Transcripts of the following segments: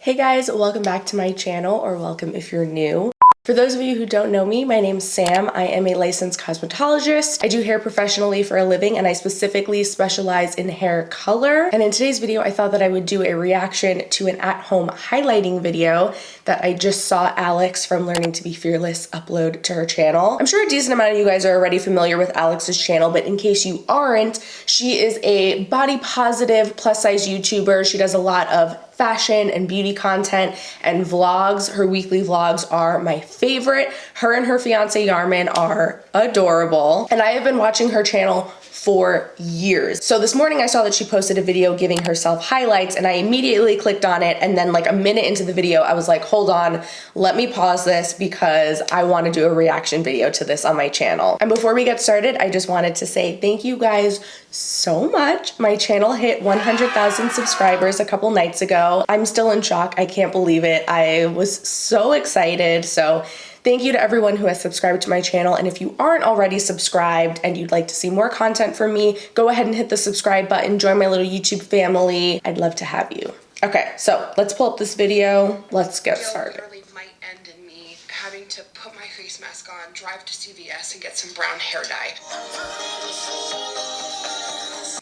Hey guys, welcome back to my channel, or welcome if you're new. For those of you who don't know me, my name's Sam. I am a licensed cosmetologist. I do hair professionally for a living, and I specifically specialize in hair color. And in today's video, I thought that I would do a reaction to an at-home highlighting video that I just saw Alex from Learning to Be Fearless upload to her channel. I'm sure a decent amount of you guys are already familiar with Alex's channel, but in case you aren't, she is a body positive plus size YouTuber. She does a lot of fashion and beauty content and vlogs. Her weekly vlogs are my favorite. Her and her fiance Yarman are adorable, and I have been watching her channel for years. So this morning I saw that she posted a video giving herself highlights, and I immediately clicked on it, and then like a minute into the video I was like, hold on, let me pause this because I want to do a reaction video to this on my channel. And before we get started, I just wanted to say thank you guys so much. My channel hit 100,000 subscribers a couple nights ago. I'm still in shock. I can't believe it. I was so excited. So thank you to everyone who has subscribed to my channel. And if you aren't already subscribed and you'd like to see more content from me, go ahead and hit the subscribe button. Join my little YouTube family. I'd love to have you. Okay, so let's pull up this video. Let's get started. Literally might end in me having to put my face mask on, drive to CVS, and get some brown hair dye.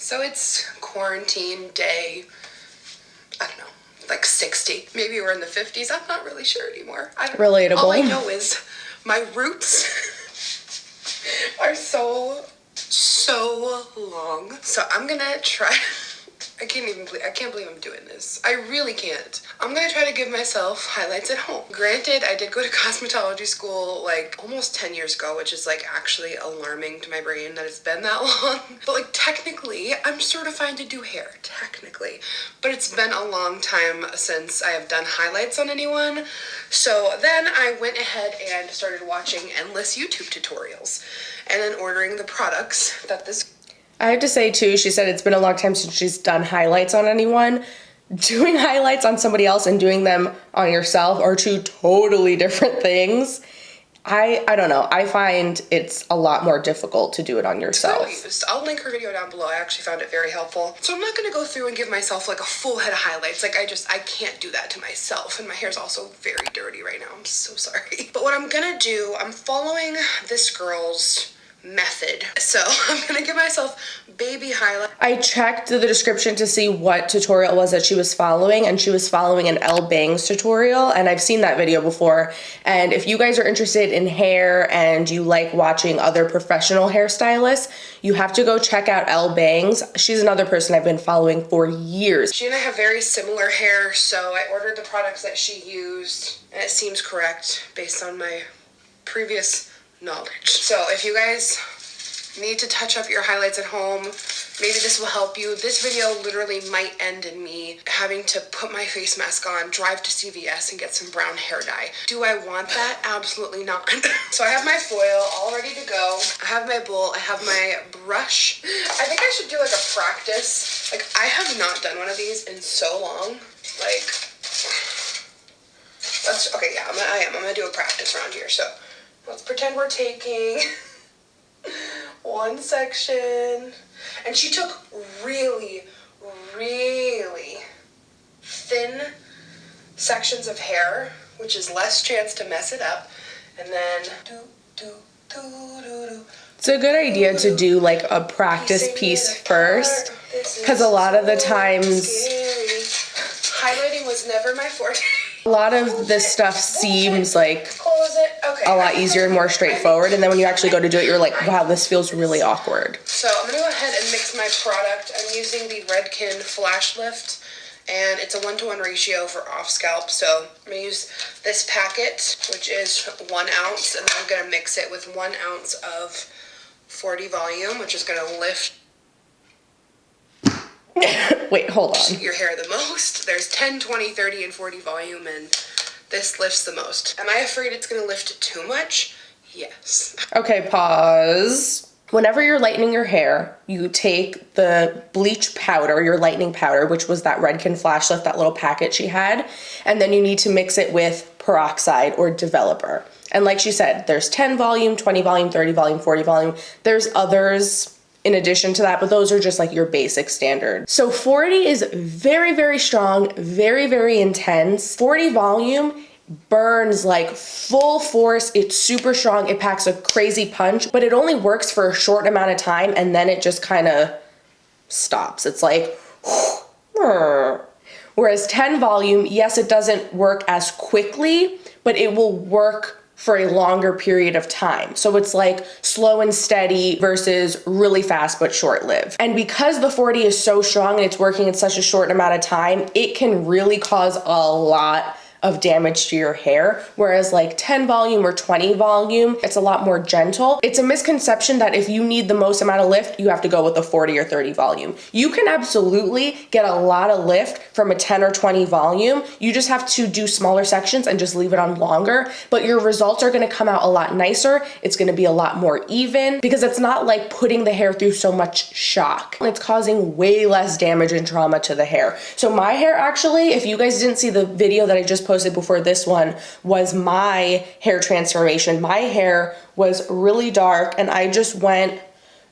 So it's quarantine day, I don't know, like 60. Maybe we're in the 50s. I'm not really sure anymore. Relatable. All I know is my roots are so long. So I'm gonna try. I can't believe I'm doing this. I really can't. I'm gonna try to give myself highlights at home. Granted, I did go to cosmetology school like almost 10 years ago, which is like actually alarming to my brain that it's been that long. But like technically, I'm certified to do hair, technically. But it's been a long time since I have done highlights on anyone. So then I went ahead and started watching endless YouTube tutorials and then ordering the products that this I have to say too, she said it's been a long time since she's done highlights on anyone. Doing highlights on somebody else and doing them on yourself are two totally different things. I don't know. I find it's a lot more difficult to do it on yourself. I'll link her video down below. I actually found it very helpful. So I'm not going to go through and give myself like a full head of highlights. Like I can't do that to myself. And my hair's also very dirty right now. I'm so sorry. But what I'm going to do, I'm following this girl's method. So I'm gonna give myself baby highlight. I checked the description to see what tutorial it was that she was following, and she was following an Elle Bangs tutorial, and I've seen that video before. And if you guys are interested in hair and you like watching other professional hairstylists, you have to go check out Elle Bangs. She's another person I've been following for years. She and I have very similar hair, so I ordered the products that she used, and it seems correct based on my previous knowledge. So if you guys need to touch up your highlights at home, maybe this will help you. This video literally might end in me having to put my face mask on, drive to CVS, and get some brown hair dye. Do I want that? Absolutely not. So I have my foil all ready to go. I have my bowl. I have my brush. I think I should do like a practice. Like, I have not done one of these in so long. Like, okay, yeah, I'm gonna do a practice around here. So let's pretend we're taking one section. And she took really, really thin sections of hair, which is less chance to mess it up. And then It's a good idea to do like a practice piece first, because a lot of the times highlighting was never my forte. A lot of this stuff seems like a lot easier and more straightforward, and then when you actually go to do it, you're like, wow, this feels really awkward. So I'm gonna go ahead and mix my product. I'm using the Redken Flash Lift, and it's a 1-to-1 ratio for off scalp. So I'm gonna use this packet, which is 1 ounce, and then I'm gonna mix it with 1 ounce of 40 volume, which is gonna lift Wait, hold on. your hair the most. There's 10, 20, 30, and 40 volume, and this lifts the most. Am I afraid it's gonna lift too much? Yes. Okay, pause. Whenever you're lightening your hair, you take the bleach powder, your lightening powder, which was that Redken Flash Lift, that little packet she had, and then you need to mix it with peroxide or developer. And like she said, there's 10 volume, 20 volume, 30 volume, 40 volume. There's others in addition to that, but those are just like your basic standard. So 40 is very, very strong, very, very intense. 40 volume burns like full force. It's super strong. It packs a crazy punch, but it only works for a short amount of time and then it just kind of stops. It's like, whereas 10 volume, yes, it doesn't work as quickly, but it will work for a longer period of time. So it's like slow and steady versus really fast but short-lived. And because the 40 is so strong and it's working in such a short amount of time, it can really cause a lot of damage to your hair, whereas like 10 volume or 20 volume, it's a lot more gentle. It's a misconception that if you need the most amount of lift, you have to go with a 40 or 30 volume. You can absolutely get a lot of lift from a 10 or 20 volume. You just have to do smaller sections and just leave it on longer, but your results are gonna come out a lot nicer. It's gonna be a lot more even because it's not like putting the hair through so much shock. It's causing way less damage and trauma to the hair. So my hair actually, if you guys didn't see the video that I just posted before this one, was my hair transformation. My hair was really dark and I just went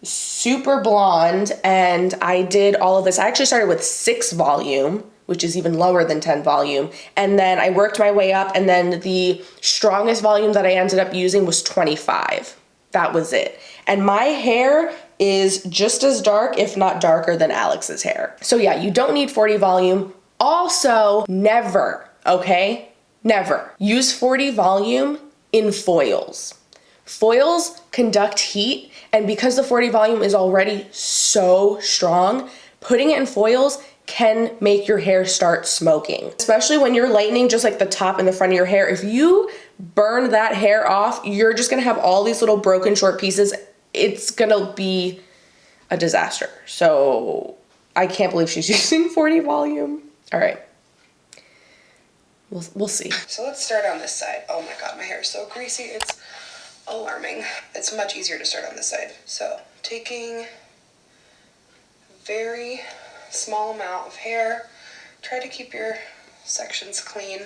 super blonde and I did all of this. I actually started with 6 volume, which is even lower than 10 volume. And then I worked my way up and then the strongest volume that I ended up using was 25. That was it. And my hair is just as dark, if not darker than Alex's hair. So yeah, you don't need 40 volume. Also, never, okay? Never use 40 volume in foils. Foils conduct heat, and because the 40 volume is already so strong, putting it in foils can make your hair start smoking. Especially when you're lightening just like the top and the front of your hair. If you burn that hair off, you're just gonna have all these little broken short pieces. It's gonna be a disaster. So I can't believe she's using 40 volume. All right. We'll see. So let's start on this side. Oh my God, my hair is so greasy. It's alarming. It's much easier to start on this side. So taking a very small amount of hair. Try to keep your sections clean.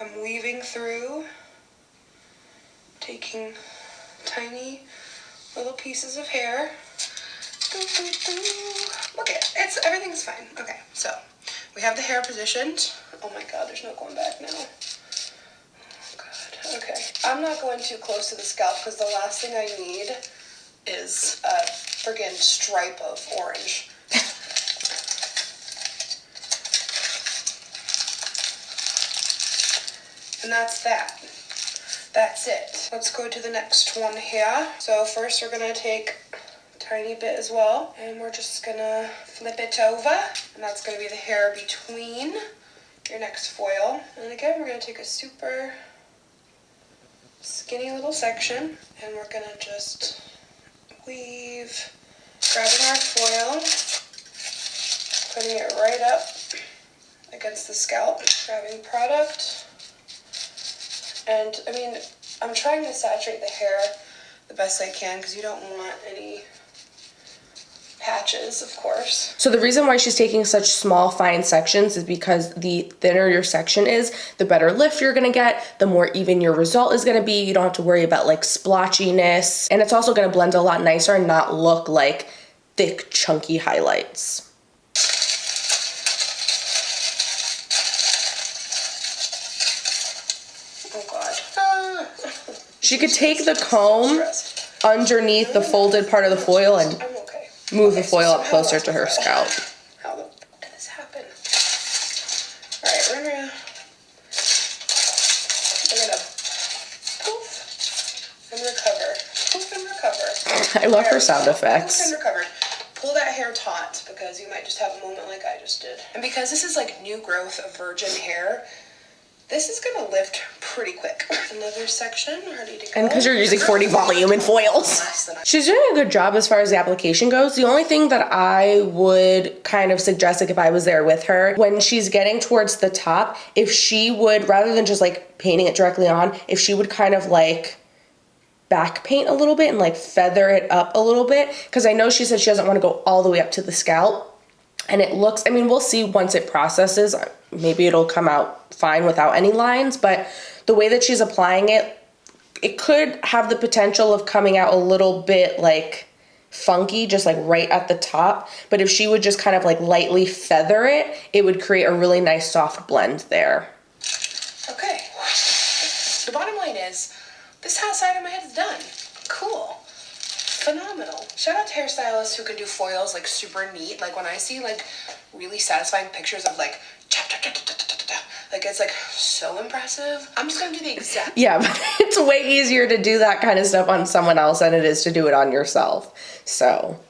I'm weaving through, taking tiny little pieces of hair. Okay, everything's fine. Okay, so we have the hair positioned. Oh my God, there's no going back now. Oh God, okay. I'm not going too close to the scalp because the last thing I need is a friggin' stripe of orange. And that's that. That's it. Let's go to the next one here. So first we're gonna take a tiny bit as well, and we're just gonna flip it over, and that's gonna be the hair between your next foil. And again, we're gonna take a super skinny little section, and we're gonna just weave, grabbing our foil, putting it right up against the scalp, grabbing product. And I mean, I'm trying to saturate the hair the best I can because you don't want any patches, of course. So the reason why she's taking such small, fine sections is because the thinner your section is, the better lift you're gonna get, the more even your result is gonna be. You don't have to worry about like splotchiness, and it's also gonna blend a lot nicer and not look like thick, chunky highlights. Oh God. She could take the comb underneath the folded part of the foil and move the foil up closer to her scalp. How the fuck did this happen? Alright, we're gonna poof and recover. Poof and recover. I love her sound effects. Poof and recover. Pull that hair taut because you might just have a moment like I just did. And because this is like new growth of virgin hair, this is gonna lift pretty quick. Another section ready to go. And because you're using 40 volume in foils. She's doing a good job as far as the application goes. The only thing that I would kind of suggest, like if I was there with her, when she's getting towards the top, if she would, rather than just like painting it directly on, if she would kind of like back paint a little bit and like feather it up a little bit. Because I know she said she doesn't want to go all the way up to the scalp. And it looks, I mean, we'll see once it processes. Maybe it'll come out fine without any lines, but the way that she's applying it, it could have the potential of coming out a little bit like funky, just like right at the top. But if she would just kind of like lightly feather it, it would create a really nice soft blend there. Okay. The bottom line is, this side of my head is done. Cool. Phenomenal. Shout out to hairstylists who can do foils like super neat. Like when I see like really satisfying pictures of like like it's like so impressive. I'm just gonna do the exact. Yeah, but it's way easier to do that kind of stuff on someone else than it is to do it on yourself. So,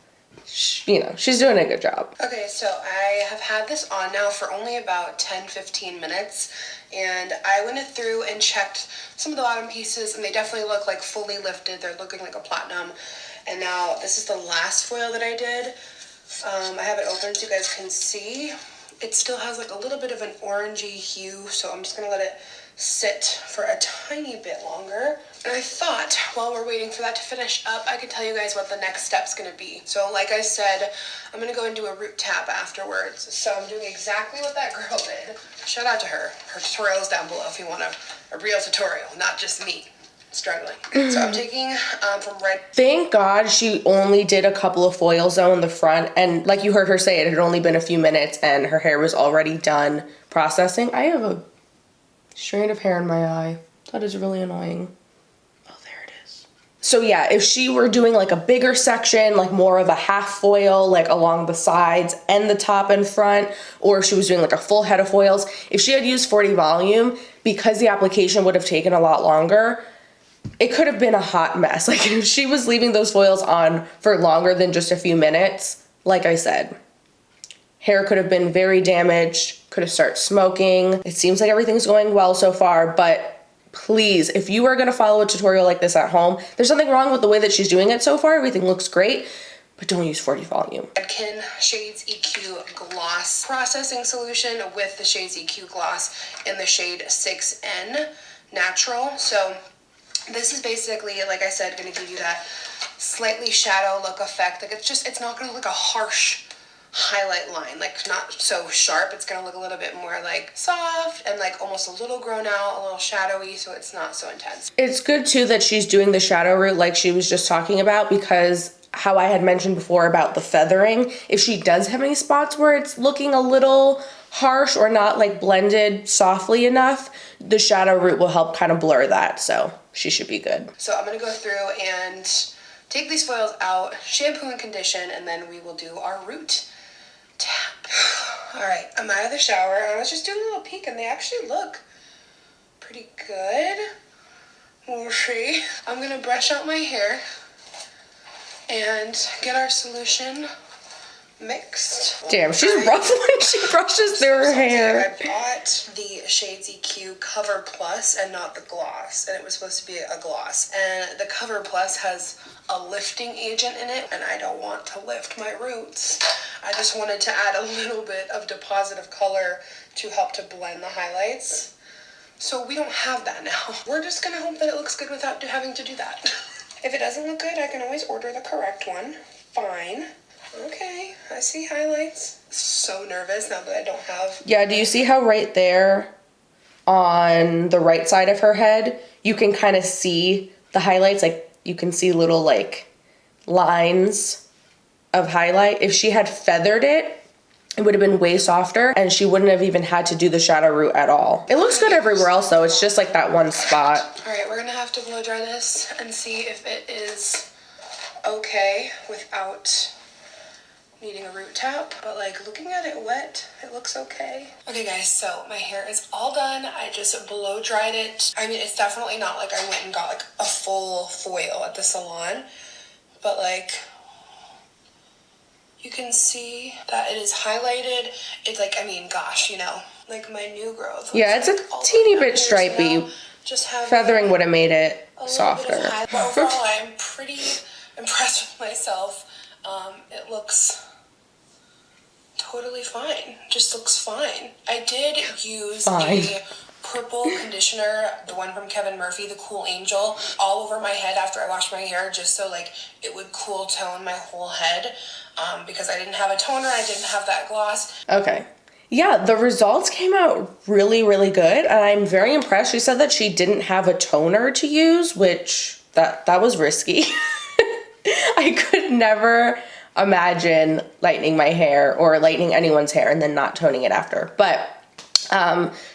you know, she's doing a good job. Okay, so I have had this on now for only about 10-15 minutes, and I went through and checked some of the bottom pieces, and they definitely look like fully lifted. They're looking like a platinum. And now this is the last foil that I did. I have it open so you guys can see. It still has like a little bit of an orangey hue, so I'm just gonna let it sit for a tiny bit longer. And I thought while we're waiting for that to finish up, I could tell you guys what the next step's gonna be. So like I said, I'm gonna go and do a root tap afterwards. So I'm doing exactly what that girl did. Shout out to her. Her tutorial is down below if you want a real tutorial, not just me struggling. So I'm taking from red. Thank God she only did a couple of foils though in the front, and like you heard her say, it had only been a few minutes and her hair was already done processing. I have a strand of hair in my eye. That is really annoying. Oh, there it is. So yeah, if she were doing like a bigger section, like more of a half foil, like along the sides and the top and front, or if she was doing like a full head of foils, if she had used 40 volume, because the application would have taken a lot longer, it could have been a hot mess. Like if she was leaving those foils on for longer than just a few minutes, like I said, hair could have been very damaged, could have started smoking. It seems like everything's going well so far, but please, if you are gonna follow a tutorial like this at home, there's nothing wrong with the way that she's doing it so far. Everything looks great, but don't use 40 volume. Redken Shades EQ Gloss Processing Solution with the Shades EQ Gloss in the shade 6N Natural. So this is basically, like I said, going to give you that slightly shadow look effect. Like it's not going to look a harsh highlight line, like not so sharp. It's going to look a little bit more like soft and like almost a little grown out, a little shadowy, so it's not so intense. It's good too that she's doing the shadow root like she was just talking about, because how I had mentioned before about the feathering, if she does have any spots where it's looking a little harsh or not like blended softly enough, the shadow root will help kind of blur that. So she should be good. So I'm going to go through and take these foils out, shampoo and condition, and then we will do our root tap. All right, I'm out of the shower. I was just doing a little peek and they actually look pretty good. We'll see. I'm going to brush out my hair and get our solution mixed. Damn, she's rough when she brushes through her hair. I bought the Shades EQ Cover Plus and not the gloss, and it was supposed to be a gloss. And the Cover Plus has a lifting agent in it, and I don't want to lift my roots. I just wanted to add a little bit of deposit of color to help to blend the highlights. So we don't have that now. We're just gonna hope that it looks good without having to do that. If it doesn't look good, I can always order the correct one. Fine. Okay, I see highlights. So nervous now that I don't have. Yeah, do you see how right there on the right side of her head, you can kind of see the highlights? Like you can see little like lines of highlight. If she had feathered it, it would have been way softer and she wouldn't have even had to do the shadow root at all. It looks good everywhere else though. It's just like that one spot. All right, we're gonna have to blow dry this and see if it is okay without needing a root tap, but like looking at it wet, it looks okay. Okay guys, so my hair is all done. I just blow dried it. I mean, it's definitely not like I went and got like a full foil at the salon, but like you can see that it is highlighted. It's like, I mean, gosh, you know, like my new growth. Yeah, it's a teeny bit stripy. You know, just feathering would have made it softer. Overall, I'm pretty impressed with myself. It looks totally fine. Just looks fine. I did use the purple conditioner, the one from Kevin Murphy, the Cool Angel, all over my head after I washed my hair, just so like it would cool tone my whole head, because I didn't have a toner, I didn't have that gloss. Okay. Yeah, the results came out really, really good, and I'm very impressed. She said that she didn't have a toner to use, which that was risky. I could never imagine lightening my hair or lightening anyone's hair and then not toning it after. But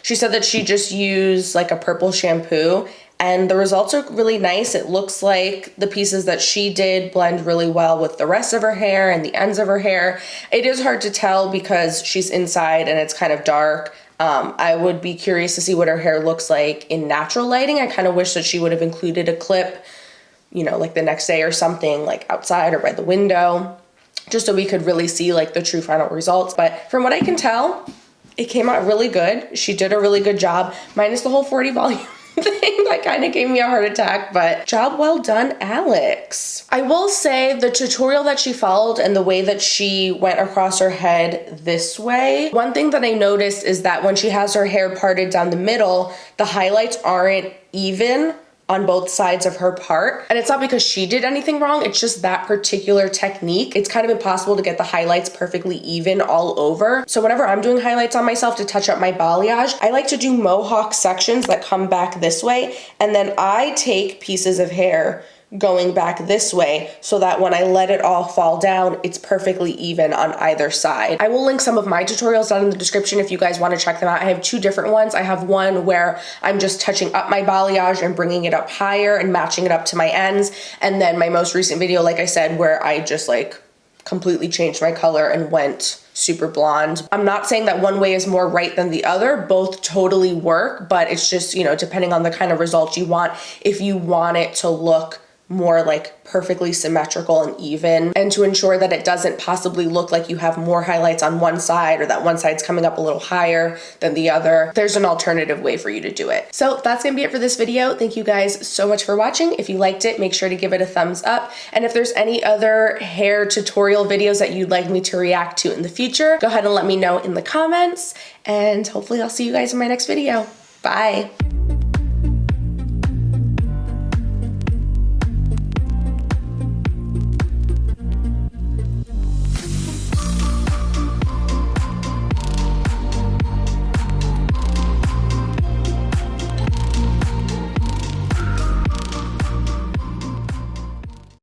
she said that she just used like a purple shampoo and the results are really nice. It looks like the pieces that she did blend really well with the rest of her hair and the ends of her hair. It is hard to tell because she's inside and it's kind of dark. I would be curious to see what her hair looks like in natural lighting. I kind of wish that she would have included a clip, you know, like the next day or something, like outside or by the window, just so we could really see like the true final results. But from what I can tell, it came out really good. She did a really good job, minus the whole 40 volume thing that kind of gave me a heart attack, but job well done, Alex. I will say the tutorial that she followed and the way that she went across her head this way, one thing that I noticed is that when she has her hair parted down the middle, the highlights aren't even on both sides of her part. And it's not because she did anything wrong, it's just that particular technique. It's kind of impossible to get the highlights perfectly even all over. So whenever I'm doing highlights on myself to touch up my balayage, I like to do mohawk sections that come back this way. And then I take pieces of hair going back this way so that when I let it all fall down, it's perfectly even on either side. I will link some of my tutorials down in the description if you guys want to check them out. I have two different ones. I have one where I'm just touching up my balayage and bringing it up higher and matching it up to my ends. And then my most recent video, like I said, where I just like completely changed my color and went super blonde. I'm not saying that one way is more right than the other. Both totally work, but it's just, you know, depending on the kind of results you want. If you want it to look more like perfectly symmetrical and even, and to ensure that it doesn't possibly look like you have more highlights on one side or that one side's coming up a little higher than the other, there's an alternative way for you to do it. So that's gonna be it for this video. Thank you guys so much for watching. If you liked it, make sure to give it a thumbs up. And if there's any other hair tutorial videos that you'd like me to react to in the future, go ahead and let me know in the comments, and hopefully I'll see you guys in my next video. Bye.